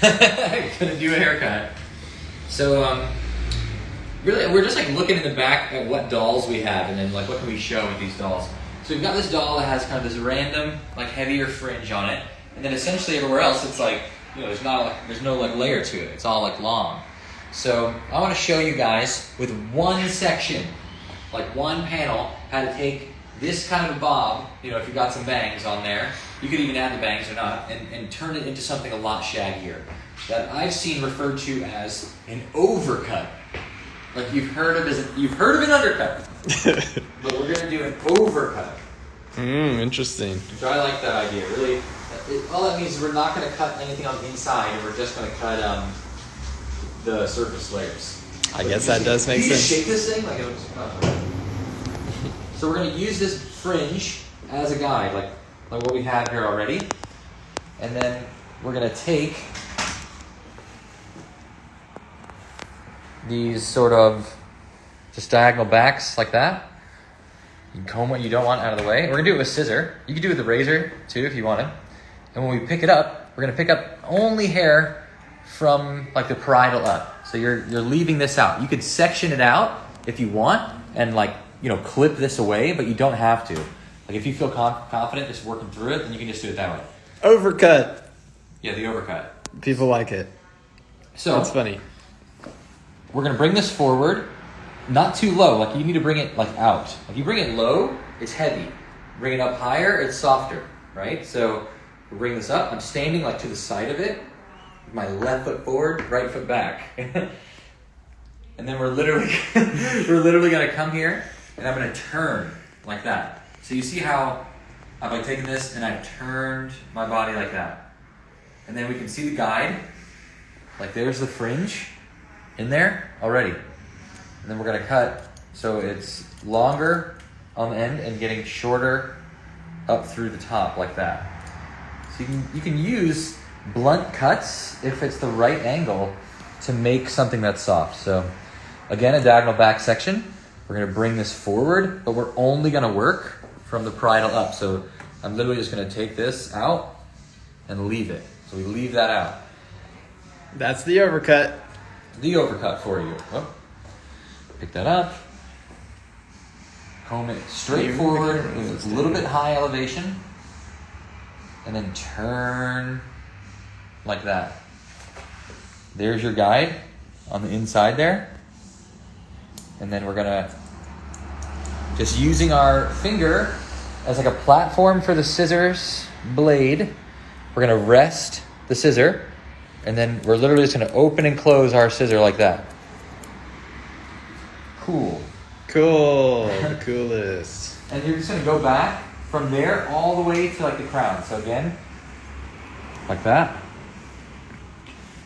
Gonna do a haircut. So, really, we're just like looking in the back at what dolls we have, and then like what can we show with these dolls. So we've got this doll that has kind of this random, like heavier fringe on it, and then essentially everywhere else it's like, you know, there's no like layer to it. It's all like long. So I want to show you guys with one section, like one panel, how to take this kind of bob, you know, if you've got some bangs on there, you could even add the bangs or not, and turn it into something a lot shaggier that I've seen referred to as an overcut. Like you've heard of an undercut, but we're gonna do an overcut. Interesting. So I like that idea. Really, all that means is we're not gonna cut anything on the inside, and we're just gonna cut the surface layers. I guess that does make sense. Shake this thing like it was. So we're gonna use this fringe as a guide, like what we have here already, and then we're gonna take these sort of just diagonal backs like that. You can comb what you don't want out of the way. We're gonna do it with scissor. You can do it with a razor too if you wanted. And when we pick it up, we're gonna pick up only hair from like the parietal up. So you're leaving this out. You could section it out if you want and like, you know, clip this away, but you don't have to. Like if you feel confident just working through it, then you can just do it that way. Overcut. Yeah, the overcut. People like it. So that's funny. We're gonna bring this forward, not too low. Like you need to bring it like out. If you bring it low, it's heavy. Bring it up higher, it's softer, right? So we bring this up. I'm standing like to the side of it. My left foot forward, right foot back. And then we're literally gonna come here and I'm gonna turn like that. So you see how I've like taken this and I've turned my body like that. And then we can see the guide. Like there's the fringe in there already. And then we're gonna cut so it's longer on the end and getting shorter up through the top like that. So you can use blunt cuts if it's the right angle to make something that's soft. So again, a diagonal back section. We're gonna bring this forward, but we're only gonna work from the parietal up. So I'm literally just gonna take this out and leave it. So we leave that out. That's the overcut. The overcut for you. Oh. Pick that up. Comb it straight forward with a little bit high elevation. And then turn like that. There's your guide on the inside there. And then we're gonna, just using our finger as like a platform for the scissors blade, we're gonna rest the scissor, and then we're literally just gonna open and close our scissor like that. Cool. The coolest. And you're just gonna go back from there all the way to like the crown. So again, like that.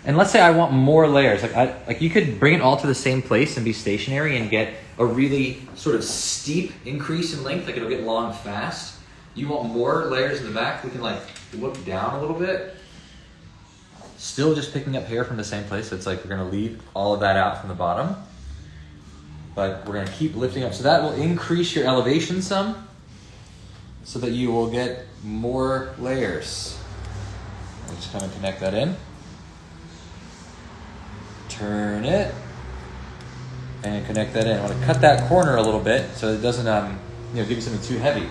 And let's say I want more layers. Like you could bring it all to the same place and be stationary and get a really sort of steep increase in length. Like it'll get long fast. You want more layers in the back? We can like look down a little bit. Still just picking up hair from the same place. So it's like we're gonna leave all of that out from the bottom. But we're gonna keep lifting up. So that will increase your elevation some so that you will get more layers. I'll just kind of connect that in. Turn it and connect that in. I want to cut that corner a little bit so it doesn't give you something too heavy.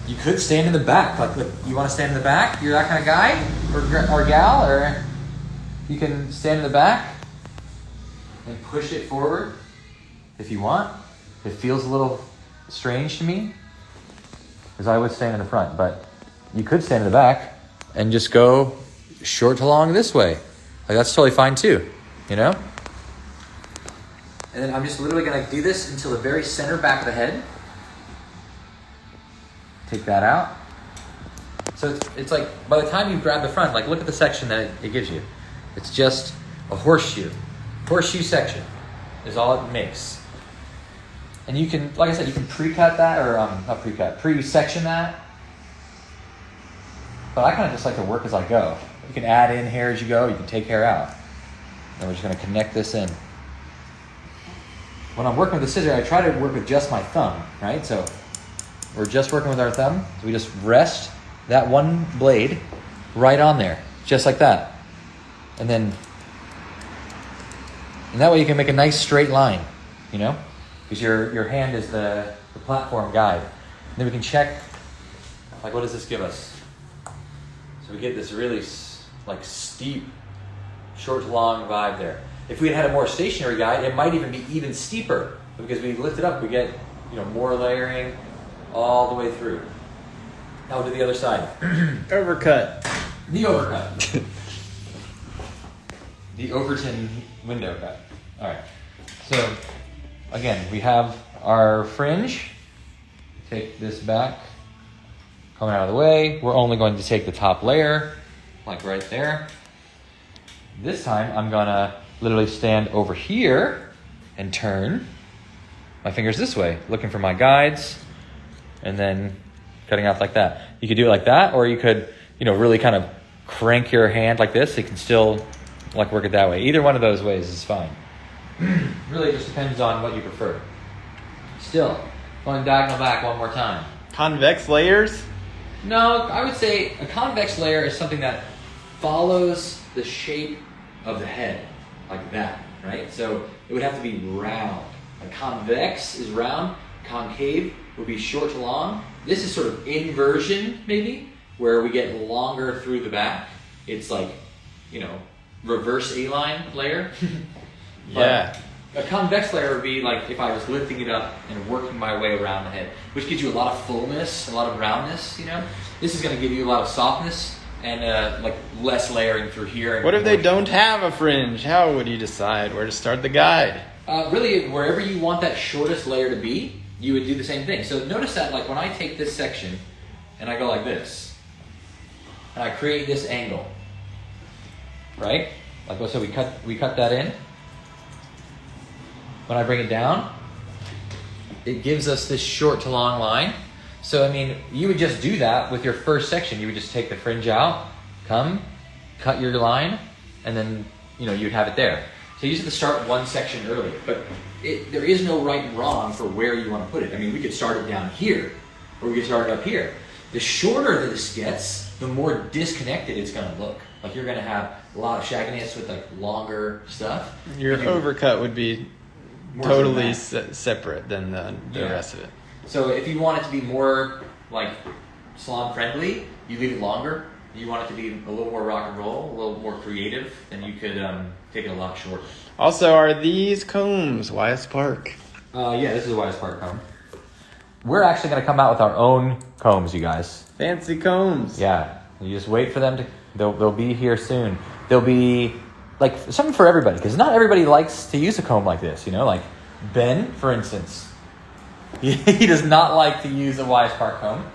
You could stand in the back. Like, you want to stand in the back? You're that kind of guy or gal, or you can stand in the back and push it forward if you want. It feels a little strange to me because I would stand in the front, but you could stand in the back and just go short to long this way. Like that's totally fine too, you know? And then I'm just literally gonna do this until the very center back of the head. Take that out. So it's like, by the time you grab the front, like look at the section that it gives you. It's just a horseshoe. Horseshoe section is all it makes. And you can, like I said, you can pre-cut that, or not pre-cut, pre-section that. But I kind of just like to work as I go. You can add in hair as you go, you can take hair out. And we're just gonna connect this in. When I'm working with the scissor, I try to work with just my thumb, right? So we're just working with our thumb. So we just rest that one blade right on there. just like that. And that way you can make a nice straight line, you know? Because your hand is the platform guide. And then we can check, like, what does this give us? So we get this really like steep, short to long vibe there. If we had a more stationary guide, it might even be even steeper, because we lift it up, we get, you know, more layering all the way through. Now we'll do the other side. Overcut. The overcut. The Overton window cut. All right. So again, we have our fringe. Take this back, coming out of the way. We're only going to take the top layer, like right there. This time, I'm gonna literally stand over here and turn my fingers this way, looking for my guides, and then cutting off like that. You could do it like that, or you could, you know, really kind of crank your hand like this. You can still like work it that way. Either one of those ways is fine. Really just depends on what you prefer. Still, going diagonal back one more time. Convex layers? No, I would say a convex layer is something that follows the shape of the head, like that, right? So it would have to be round. A convex is round, concave would be short to long. This is sort of inversion, maybe, where we get longer through the back. It's like, you know, reverse A-line layer. Yeah. A convex layer would be like if I was lifting it up and working my way around the head, which gives you a lot of fullness, a lot of roundness, you know? This is going to give you a lot of softness and like less layering through here. What if they don't have a fringe? How would you decide where to start the guide? Really, wherever you want that shortest layer to be, you would do the same thing. So notice that, like, when I take this section and I go like this, and I create this angle, right? Like, so we cut that in. When I bring it down, it gives us this short to long line. So, I mean, you would just do that with your first section. You would just take the fringe out, come, cut your line, and then, you know, you'd have it there. So you just have to start one section early. But there is no right and wrong for where you want to put it. I mean, we could start it down here, or we could start it up here. The shorter that this gets, the more disconnected it's going to look. Like, you're going to have a lot of shagginess with, like, longer stuff. Your overcut would be totally separate than the rest of it. So if you want it to be more like salon friendly, you leave it longer. You want it to be a little more rock and roll, a little more creative, then you could take it a lot shorter. Also, are these combs YS Park? Yeah, this is a YS Park comb. We're actually going to come out with our own combs, you guys. Fancy combs. Yeah, you just wait for them to. They'll be here soon. They'll be like something for everybody, because not everybody likes to use a comb like this. You know, like Ben, for instance. He does not like to use a YS Park comb.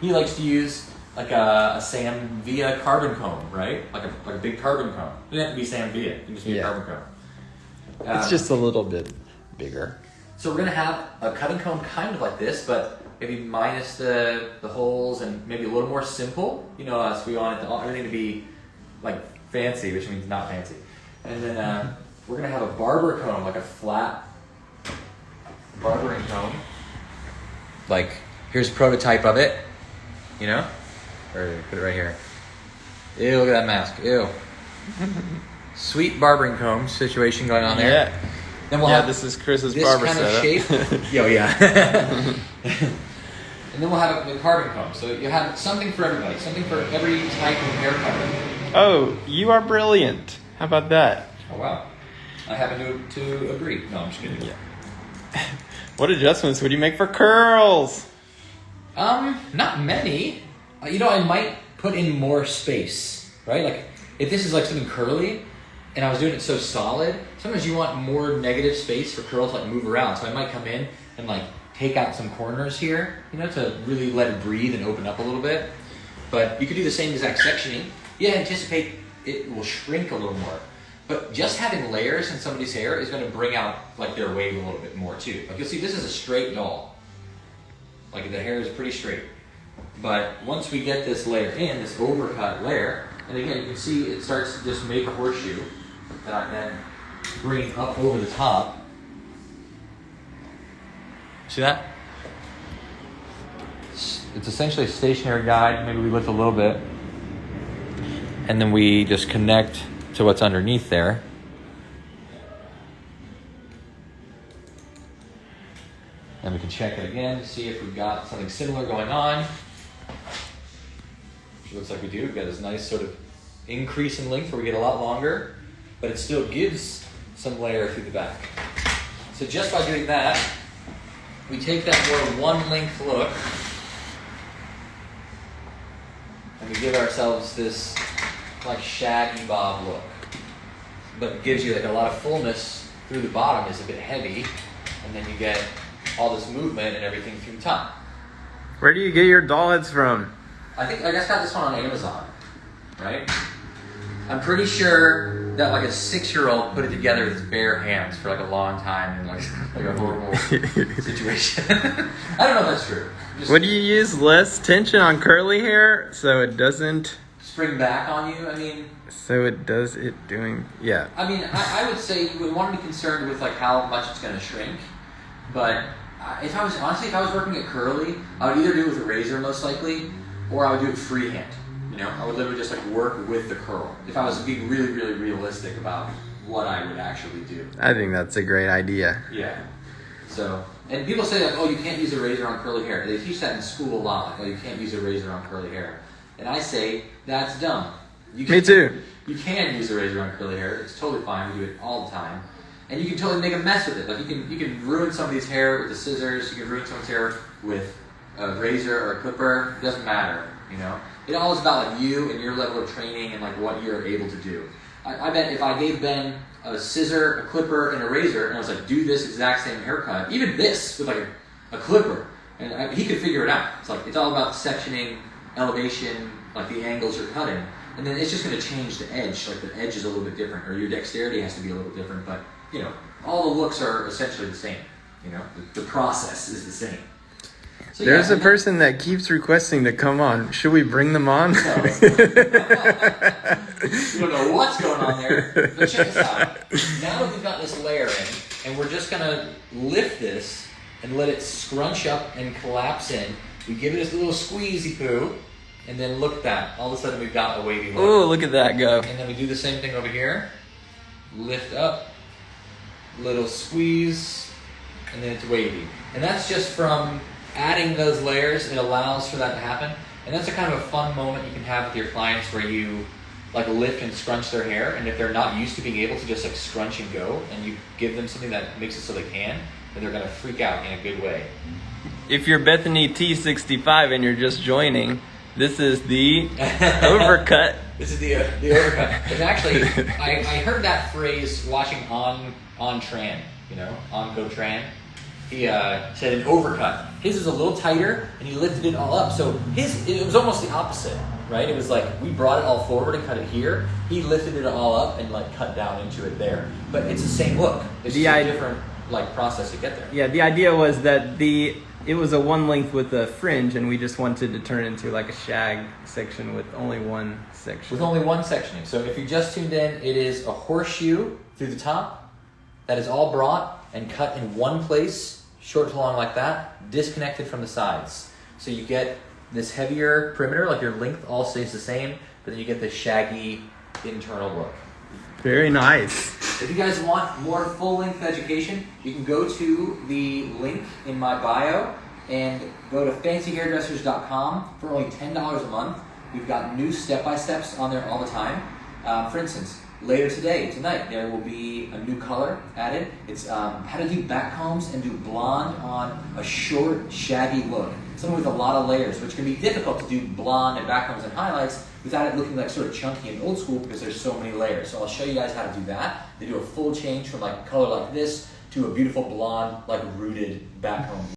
He likes to use like a Sam Villa carbon comb, right? Like a big carbon comb. It doesn't have to be Sam Villa. It can just be a carbon comb. It's just a little bit bigger. So we're gonna have a cutting comb kind of like this, but maybe minus the holes and maybe a little more simple. You know us, we want everything to be like fancy, which means not fancy. And then we're gonna have a barber comb, like a flat barbering comb. Like, here's a prototype of it, you know? Or put it right here. Ew, look at that mask. Ew. Sweet barbering comb situation going on there. Yeah. Then we'll have this is Chris's this barber kind of setup. shape. Yo, yeah. And then we'll have the carbon comb. So you have something for everybody, something for every type of haircut. Oh, you are brilliant. How about that? Oh, wow. I happen to agree. No, I'm just kidding. Yeah. What adjustments would you make for curls? Not many. You know, I might put in more space, right? Like, if this is like something curly, and I was doing it so solid, sometimes you want more negative space for curls to like move around. So I might come in and like take out some corners here, you know, to really let it breathe and open up a little bit. But you could do the same exact sectioning. Yeah, anticipate it will shrink a little more. But just having layers in somebody's hair is going to bring out like their wave a little bit more too. Like, you'll see this is a straight doll. Like, the hair is pretty straight. But once we get this layer in, this overcut layer, and again, you can see it starts to just make a horseshoe that I then bring up over the top. See that? It's essentially a stationary guide. Maybe we lift a little bit. and then we just connect to what's underneath there. And we can check it again to see if we've got something similar going on. Which looks like we do. We've got this nice sort of increase in length where we get a lot longer, but it still gives some layer through the back. So just by doing that, we take that more one length look and we give ourselves this like Shaggy Bob look. But it gives you like a lot of fullness through the bottom. It's a bit heavy, and then you get all this movement and everything through the top. Where do you get your doll heads from? I just got this one on Amazon, right? I'm pretty sure that like a 6-year-old put it together with his bare hands for like a long time in like a horrible situation. I don't know if that's true. Would you use less tension on curly hair so it doesn't spring back on you? I mean, so it does it doing, yeah. I mean, I would say you would want to be concerned with like how much it's going to shrink, but if I was working at curly, I would either do it with a razor most likely, or I would do it freehand. You know, I would literally just like work with the curl. If I was being really, really realistic about what I would actually do. I think that's a great idea. Yeah. So, and people say like, oh, you can't use a razor on curly hair. They teach that in school a lot. Like, oh, you can't use a razor on curly hair. And I say, that's dumb. Me too. You can use a razor on curly hair. It's totally fine. We do it all the time. And you can totally make a mess with it. Like you can ruin somebody's hair with the scissors. You can ruin someone's hair with a razor or a clipper. It doesn't matter, you know. It all is about like you and your level of training and like what you're able to do. I bet if I gave Ben a scissor, a clipper, and a razor, and I was like, do this exact same haircut, even this with like a clipper, and he could figure it out. It's all about sectioning, elevation, like the angles you're cutting, and then it's just going to change the edge. Like the edge is a little bit different, or your dexterity has to be a little different, but you know, all the looks are essentially the same. You know, the process is the same. So, there's a person that keeps requesting to come on. Should we bring them on? No. You don't know what's going on there, but check this out. Now that we've got this layer in, and we're just going to lift this and let it scrunch up and collapse in, we give it a little squeezy poo, and then look at that. All of a sudden we've got a wavy look. Oh, look at that go. And then we do the same thing over here. Lift up, little squeeze, and then it's wavy. And that's just from adding those layers. It allows for that to happen. And that's a kind of a fun moment you can have with your clients where you like lift and scrunch their hair, and if they're not used to being able to just like scrunch and go, and you give them something that makes it so they can, then they're going to freak out in a good way. If you're Bethany T65 and you're just joining, this is the overcut. This is the overcut. And actually, I heard that phrase watching on Tran, you know, on Go Tran. He said an overcut. His is a little tighter, and he lifted it all up. So it was almost the opposite, right? It was like we brought it all forward and cut it here. He lifted it all up and like cut down into it there. But it's the same look. It's just a different like process to get there. Yeah, the idea was that it was a one length with a fringe, and we just wanted to turn it into like a shag section with only one section. With only one sectioning. So if you just tuned in, it is a horseshoe through the top that is all brought and cut in one place, short to long like that, disconnected from the sides. So you get this heavier perimeter, like your length all stays the same, but then you get this shaggy internal look. Very nice. If you guys want more full-length education, you can go to the link in my bio and go to fancyhairdressers.com for only $10 a month. We've got new step-by-steps on there all the time. For instance, later tonight, there will be a new color added. It's how to do back combs and do blonde on a short, shaggy look. Something with a lot of layers, which can be difficult to do blonde and back combs and highlights without it looking like sort of chunky and old school because there's so many layers. So I'll show you guys how to do that. They do a full change from like color like this to a beautiful blonde, like rooted back comb.